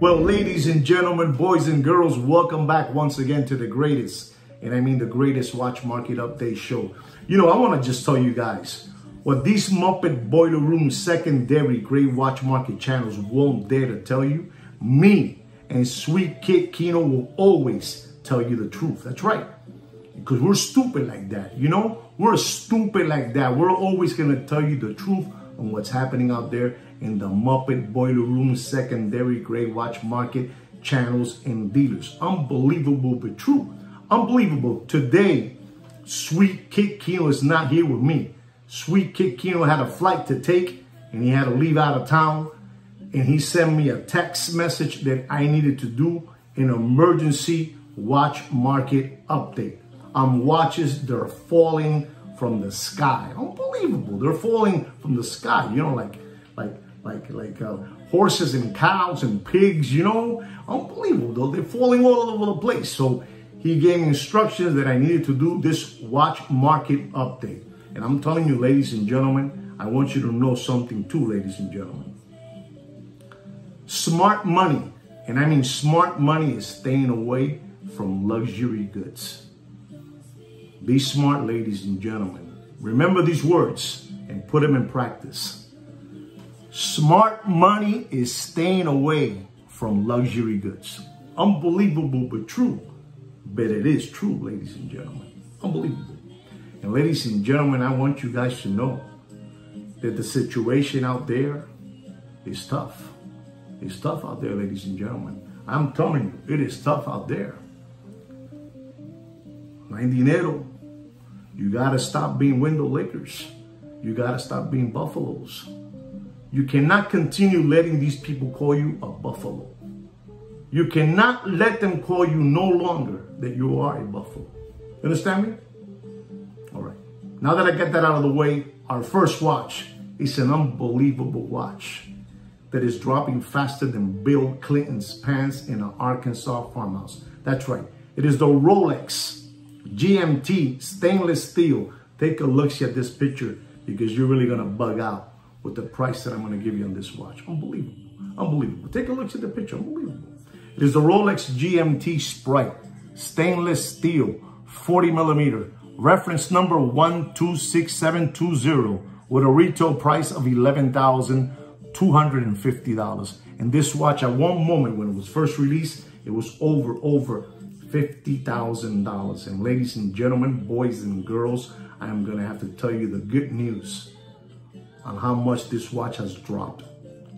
Well, ladies and gentlemen, boys and girls, welcome back once again to the greatest, and I mean the greatest watch market update show. You know, I want to just tell you guys what these Muppet Boiler Room secondary great watch market channels won't dare to tell you. Me and Sweet Kid Kino will always tell you the truth. That's right. Because we're stupid like that, you know? We're stupid like that. We're always going to tell you the truth on what's happening out there in the Muppet Boiler Room secondary great watch market channels and dealers. Unbelievable but true. Unbelievable. Today, Sweet Kid Kino is not here with me. Sweet Kid Kino had a flight to take and he had to leave out of town. And he sent me a text message that I needed to do an emergency watch market update on watches that are falling from the sky. Unbelievable. They're falling from the sky, you know, like horses and cows and pigs, you know. Unbelievable, though. They're falling all over the place. So he gave me instructions that I needed to do this watch market update. And I'm telling you, ladies and gentlemen, I want you to know something too, ladies and gentlemen. Smart money, and I mean smart money, is staying away from luxury goods. Be smart, ladies and gentlemen. Remember these words and put them in practice. Smart money is staying away from luxury goods. Unbelievable but true. But it is true, ladies and gentlemen. Unbelievable. And ladies and gentlemen, I want you guys to know that the situation out there is tough. It's tough out there, ladies and gentlemen. I'm telling you, it is tough out there. No hay dinero. You got to stop being window lickers. You got to stop being buffaloes. You cannot continue letting these people call you a buffalo. You cannot let them call you no longer that you are a buffalo. You understand me? All right. Now that I get that out of the way, our first watch is an unbelievable watch that is dropping faster than Bill Clinton's pants in an Arkansas farmhouse. That's right. It is the Rolex GMT stainless steel. Take a look at this picture because you're really going to bug out with the price that I'm going to give you on this watch. Unbelievable. Unbelievable. Take a look at the picture. Unbelievable. It is the Rolex GMT Sprite stainless steel 40 millimeter. Reference number 126720 with a retail price of $11,250. And this watch at one moment when it was first released, it was over $50,000. And ladies and gentlemen, boys and girls, I am going to have to tell you the good news on how much this watch has dropped.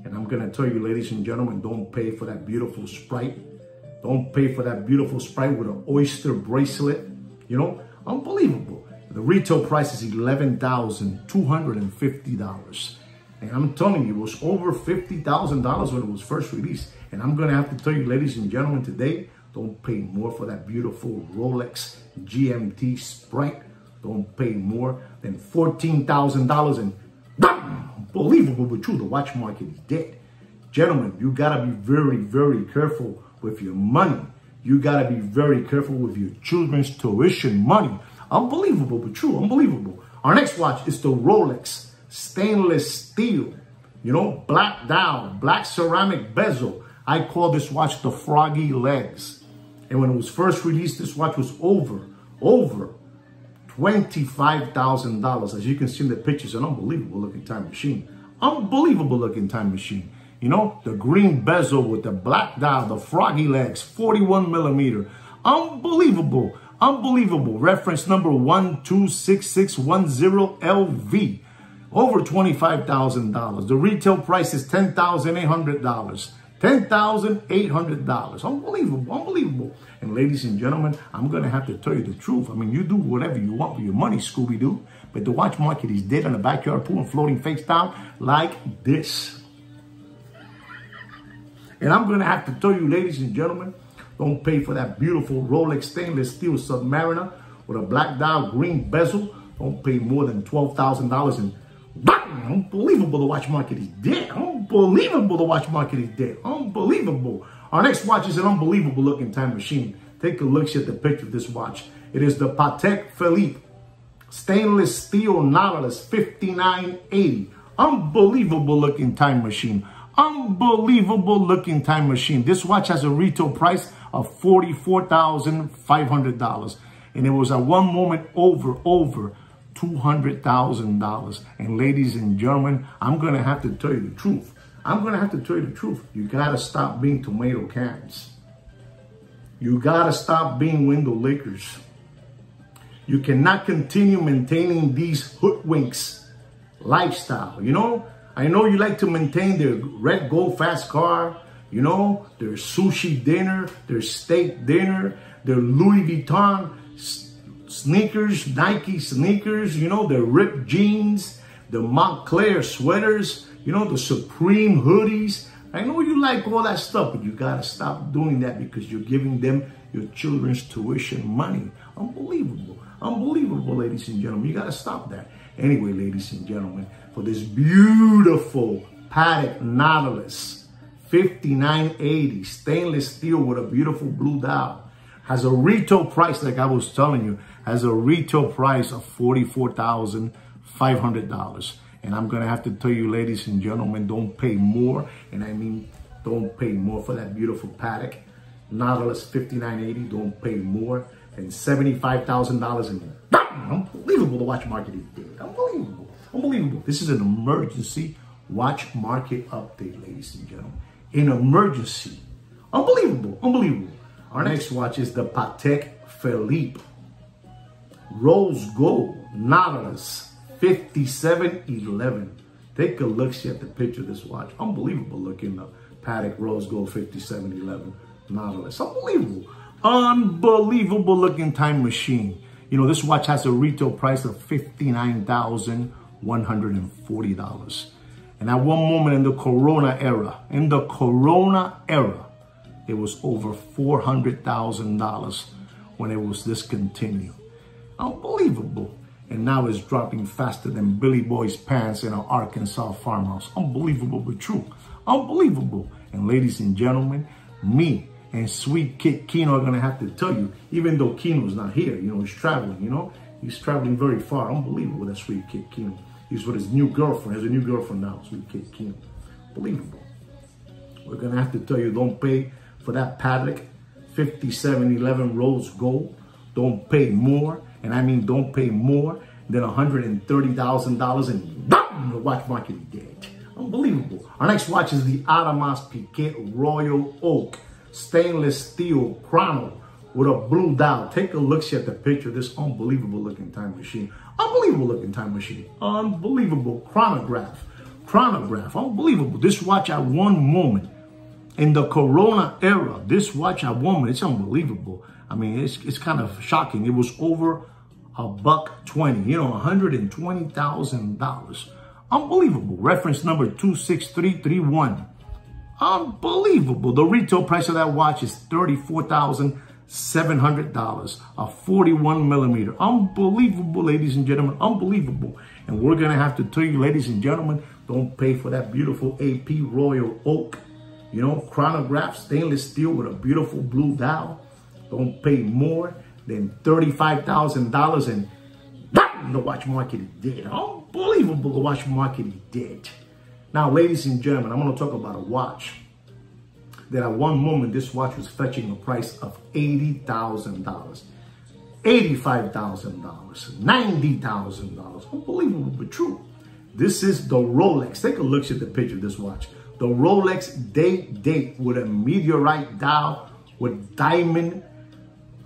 And I'm going to tell you, ladies and gentlemen, don't pay for that beautiful Sprite. Don't pay for that beautiful Sprite with an oyster bracelet. You know, unbelievable. The retail price is $11,250. And I'm telling you, it was over $50,000 when it was first released. And I'm going to have to tell you, ladies and gentlemen, today, don't pay more for that beautiful Rolex GMT Sprite. Don't pay more than $14,000. And unbelievable but true, the watch market is dead. Gentlemen, you got to be very, very careful with your money. You got to be very careful with your children's tuition money. Unbelievable but true, unbelievable. Our next watch is the Rolex stainless steel, you know, black dial, black ceramic bezel. I call this watch the Froggy Legs. And when it was first released, this watch was over $25,000. As you can see in the pictures, an unbelievable looking time machine. Unbelievable looking time machine. You know, the green bezel with the black dial, the Froggy Legs, 41 millimeter. Unbelievable, unbelievable. Reference number 126610LV. Over $25,000. The retail price is $10,800. $10,800. Unbelievable, unbelievable. And ladies and gentlemen, I'm going to have to tell you the truth. I mean, you do whatever you want with your money, Scooby-Doo. But the watch market is dead on the backyard pool and floating face down like this. And I'm going to have to tell you, ladies and gentlemen, don't pay for that beautiful Rolex stainless steel Submariner with a black dial green bezel. Don't pay more than $12,000. And unbelievable, the watch market is dead. Unbelievable, the watch market is dead. Unbelievable. Our next watch is an unbelievable looking time machine. Take a look at the picture of this watch. It is the Patek Philippe stainless steel Nautilus 5980. Unbelievable looking time machine. Unbelievable looking time machine. This watch has a retail price of $44,500. And it was at one moment over $200,000. And ladies and gentlemen, I'm going to have to tell you the truth. You got to stop being tomato cans. You got to stop being window lickers. You cannot continue maintaining these hoodwinks lifestyle. You know, I know you like to maintain their red gold fast car, you know, their sushi dinner, their steak dinner, their Louis Vuitton sneakers, Nike sneakers, you know, their ripped jeans, the Montclair sweaters, you know, the Supreme hoodies. I know you like all that stuff, but you got to stop doing that because you're giving them your children's tuition money. Unbelievable. Unbelievable, ladies and gentlemen. You got to stop that. Anyway, ladies and gentlemen, for this beautiful Patek Nautilus 5980 stainless steel with a beautiful blue dial, has a retail price, like I was telling you, has a retail price of $44,500. And I'm going to have to tell you, ladies and gentlemen, don't pay more. And I mean, don't pay more for that beautiful Patek Nautilus 5980. Don't pay more than $75,000 in unbelievable the watch market did. Unbelievable. Unbelievable. This is an emergency watch market update, ladies and gentlemen. An emergency. Unbelievable. Unbelievable. Our next watch is the Patek Philippe Rose Gold Nautilus 5711. Take a look, see at the picture of this watch. Unbelievable looking Patek Rose Gold 5711 Nautilus. Unbelievable. Unbelievable looking time machine. You know, this watch has a retail price of $59,140. And at one moment in the Corona era, it was over $400,000 when it was discontinued. Unbelievable. And now it's dropping faster than Billy Boy's pants in an Arkansas farmhouse. Unbelievable, but true. Unbelievable. And ladies and gentlemen, me and Sweet Kid Kino are going to have to tell you, even though Kino's not here, you know, he's traveling, you know. He's traveling very far. Unbelievable, that Sweet Kid Kino. He's with his new girlfriend. He has a new girlfriend now, Sweet Kid Kino. Unbelievable. We're going to have to tell you, don't pay for that Patek 5711 Rose Gold. Don't pay more. And I mean, don't pay more than $130,000 in the watch market did. Unbelievable. Our next watch is the Audemars Piguet Royal Oak stainless steel chrono with a blue dial. Take a look, see at the picture of this unbelievable looking time machine. Unbelievable looking time machine. Unbelievable chronograph. Unbelievable. This watch at one moment in the Corona era, this watch at one moment, it's unbelievable. I mean, it's kind of shocking. It was over $120, you know, $120,000. Unbelievable. Reference number 26331. Unbelievable. The retail price of that watch is $34,700, a 41 millimeter. Unbelievable, ladies and gentlemen. Unbelievable. And we're going to have to tell you, ladies and gentlemen, don't pay for that beautiful AP Royal Oak, you know, chronograph, stainless steel with a beautiful blue dial. Don't pay more than $35,000 and the watch market did. Unbelievable, the watch market did. Now, ladies and gentlemen, I'm going to talk about a watch that at one moment, this watch was fetching a price of $80,000, $85,000, $90,000. Unbelievable, but true. This is the Rolex. Take a look at the picture of this watch. The Rolex Date with a meteorite dial with diamond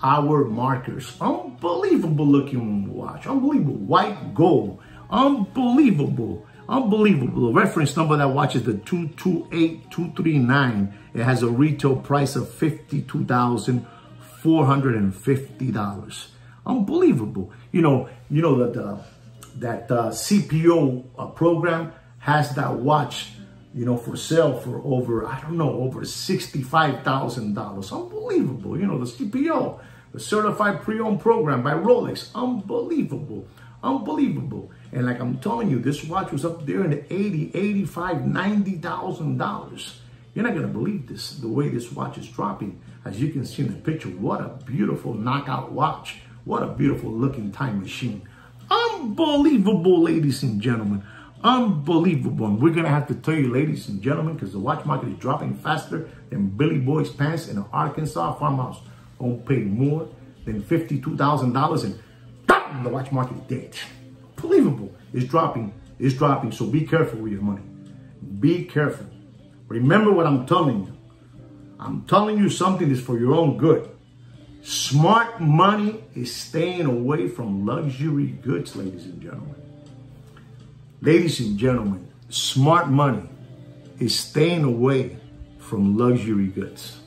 hour markers. Unbelievable looking watch. Unbelievable. White gold. Unbelievable. Unbelievable. The reference number of that watch is the 228239. It has a retail price of $52,450. Unbelievable. You know that CPO program has that watch, you know, for sale for over, I don't know, over $65,000. Unbelievable. You know, the CPO, the Certified Pre-Owned Program by Rolex. Unbelievable. Unbelievable. And like I'm telling you, this watch was up there in the $80,000, $85,000, $90,000. You're not going to believe this, the way this watch is dropping. As you can see in the picture, what a beautiful knockout watch. What a beautiful looking time machine. Unbelievable, ladies and gentlemen. Unbelievable. And we're going to have to tell you, ladies and gentlemen, because the watch market is dropping faster than Billy Boy's pants in an Arkansas farmhouse. Don't pay more than $52,000 and bam, the watch market is dead. Unbelievable. It's dropping. It's dropping. So be careful with your money. Be careful. Remember what I'm telling you. I'm telling you something that's for your own good. Smart money is staying away from luxury goods, ladies and gentlemen. Ladies and gentlemen, smart money is staying away from luxury goods.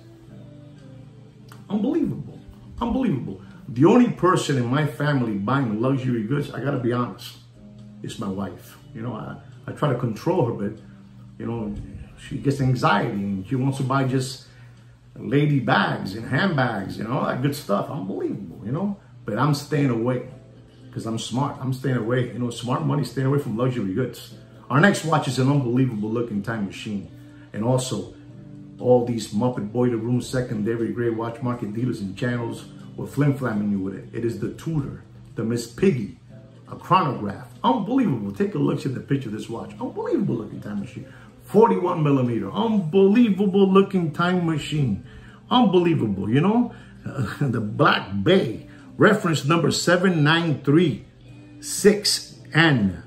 Unbelievable. Unbelievable. The only person in my family buying luxury goods, I got to be honest, is my wife. You know, I try to control her, but, you know, she gets anxiety and she wants to buy just lady bags and handbags, you know, all that good stuff. Unbelievable, you know, but I'm staying away because I'm smart. I'm staying away, you know, smart money, staying away from luxury goods. Our next watch is an unbelievable looking time machine. And also all these Muppet Boiler Room secondary grade watch market dealers and channels were flim-flamming you with it. It is the Tudor, the Miss Piggy, a chronograph. Unbelievable. Take a look at the picture of this watch. Unbelievable looking time machine. 41 millimeter. Unbelievable looking time machine. Unbelievable, you know. The Black Bay, reference number 7936N.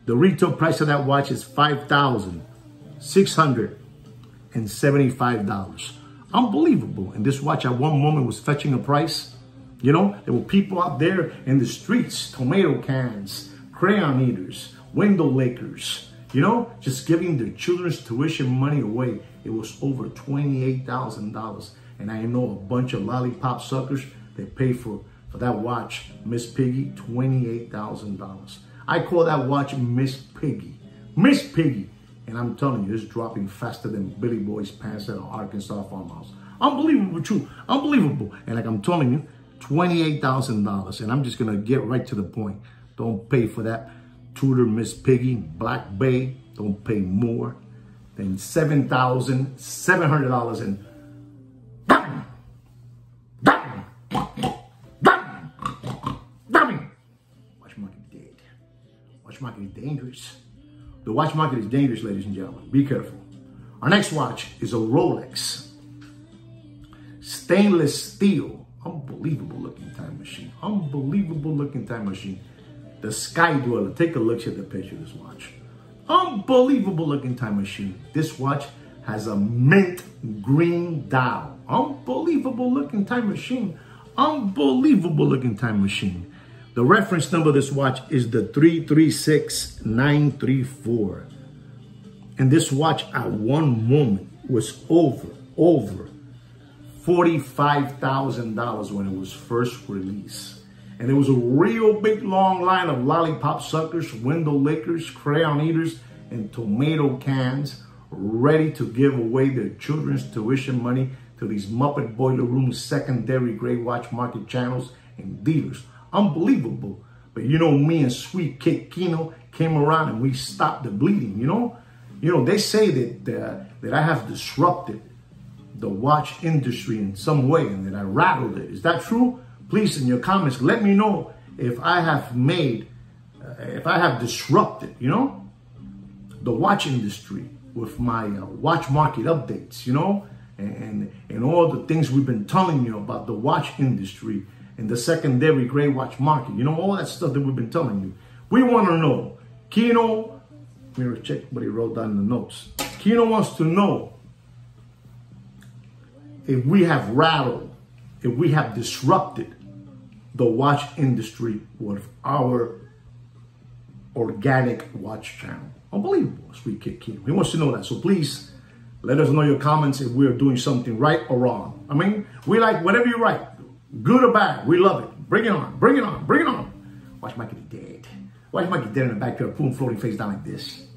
The retail price of that watch is $5,675. Unbelievable. And this watch at one moment was fetching a price. You know, there were people out there in the streets, tomato cans, crayon eaters, window lickers, you know, just giving their children's tuition money away. It was over $28,000. And I know a bunch of lollipop suckers that pay for that watch, Miss Piggy, $28,000. I call that watch Miss Piggy. Miss Piggy. And I'm telling you, it's dropping faster than Billy Boy's pants at an Arkansas farmhouse. Unbelievable, true. Unbelievable. And like I'm telling you, $28,000. And I'm just going to get right to the point. Don't pay for that Tudor Miss Piggy Black Bay. Don't pay more than $7,700. And bam! Bam! Bam! Bam! Watch market dead. Watch market is dangerous. The watch market is dangerous, ladies and gentlemen. Be careful. Our next watch is a Rolex. Stainless steel. Unbelievable looking time machine. Unbelievable looking time machine. The Sky Dweller. Take a look at the picture of this watch. Unbelievable looking time machine. This watch has a mint green dial. Unbelievable looking time machine. Unbelievable looking time machine. The reference number of this watch is the 336934. And this watch at one moment was over $45,000 when it was first released. And there was a real big long line of lollipop suckers, window lickers, crayon eaters, and tomato cans ready to give away their children's tuition money to these Muppet Boiler Room secondary grade watch market channels and dealers. Unbelievable. But you know, me and Sweet Kid Kino came around and we stopped the bleeding, you know? You know, they say that I have disrupted the watch industry in some way and that I rattled it. Is that true? Please, in your comments, let me know if I have disrupted, you know, the watch industry with my watch market updates, you know, and all the things we've been telling you about the watch industry and the secondary grade watch market, you know, all that stuff that we've been telling you. We want to know. Kino, let me check what he wrote down in the notes. Kino wants to know if we have rattled, if we have disrupted the watch industry with our organic watch channel. Unbelievable, Sweet Kid Kino. He wants to know that. So please let us know your comments if we're doing something right or wrong. I mean, we like whatever you write, good or bad. We love it. Bring it on, bring it on, bring it on. Watch Mikey dead. Watch Mikey dead in the backyard, pulling floating face down like this.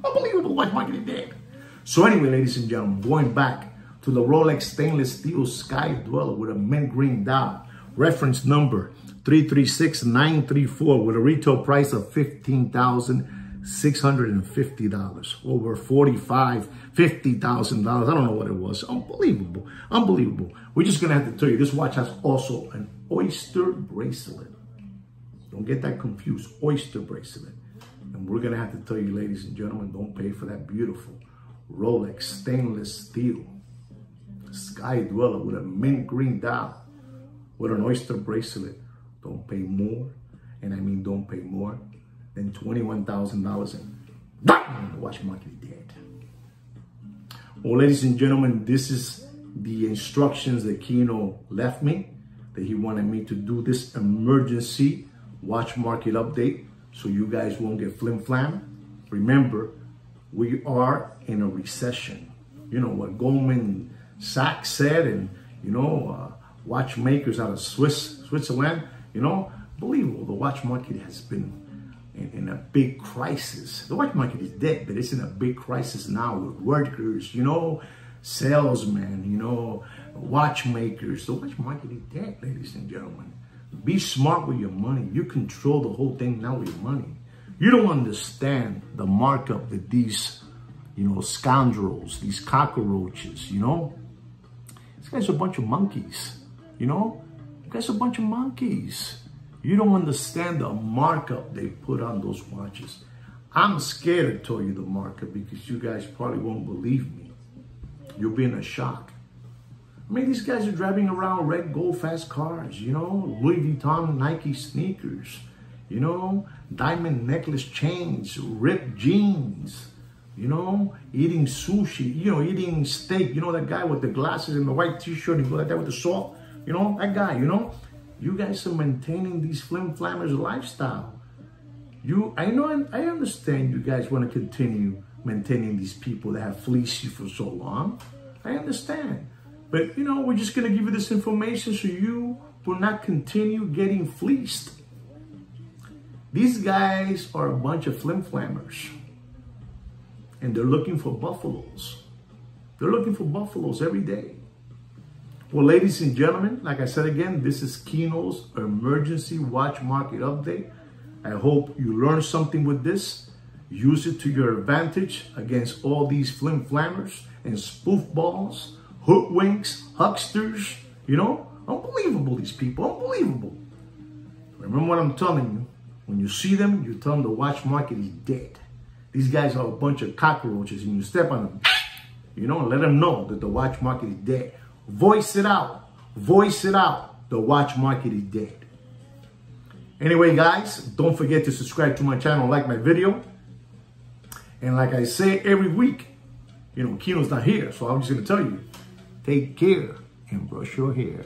Unbelievable, watch Mikey dead. So anyway, ladies and gentlemen, going back to the Rolex stainless steel Sky Dweller with a mint green dial. Reference number 336934 with a retail price of $15,650. Over $50,000. I don't know what it was. Unbelievable. Unbelievable. We're just going to have to tell you, this watch has also an oyster bracelet. Don't get that confused. Oyster bracelet. And we're going to have to tell you, ladies and gentlemen, don't pay for that beautiful Rolex stainless steel Sky Dweller with a mint green dial, with an oyster bracelet. Don't pay more, and I mean don't pay more than $21,000 and the watch market is dead. Well, ladies and gentlemen, this is the instructions that Kino left me, that he wanted me to do this emergency watch market update so you guys won't get flim-flam. Remember, we are in a recession. You know what Goldman Sachs said, and watchmakers out of Switzerland, believable. The watch market has been in a big crisis. The watch market is dead, but it's in a big crisis now with workers, salesmen, watchmakers. The watch market is dead, ladies and gentlemen. Be smart with your money. You control the whole thing now with your money. You don't understand the markup that these, scoundrels, these cockroaches, these guys are a bunch of monkeys, You guys are a bunch of monkeys. You don't understand the markup they put on those watches. I'm scared to tell you the markup because you guys probably won't believe me. You'll be in a shock. I mean, these guys are driving around red, gold, fast cars, Louis Vuitton, Nike sneakers, diamond necklace chains, ripped jeans, eating sushi, eating steak. That guy with the glasses and the white t-shirt, and go like that with the salt, that guy, You guys are maintaining these flim-flammers lifestyle. I understand you guys want to continue maintaining these people that have fleeced you for so long. I understand. But, we're just going to give you this information so you will not continue getting fleeced. These guys are a bunch of flim-flammers. And they're looking for buffaloes. They're looking for buffaloes every day. Well, ladies and gentlemen, like I said again, this is Kino's emergency watch market update. I hope you learned something with this. Use it to your advantage against all these flim-flammers and spoofballs, hoodwinks, hucksters. Unbelievable, these people, unbelievable. Remember what I'm telling you. When you see them, you tell them the watch market is dead. These guys are a bunch of cockroaches, and you step on them, and let them know that the watch market is dead. Voice it out. Voice it out. The watch market is dead. Anyway, guys, don't forget to subscribe to my channel, like my video. And like I say every week, Kino's not here, so I'm just going to tell you, take care and brush your hair.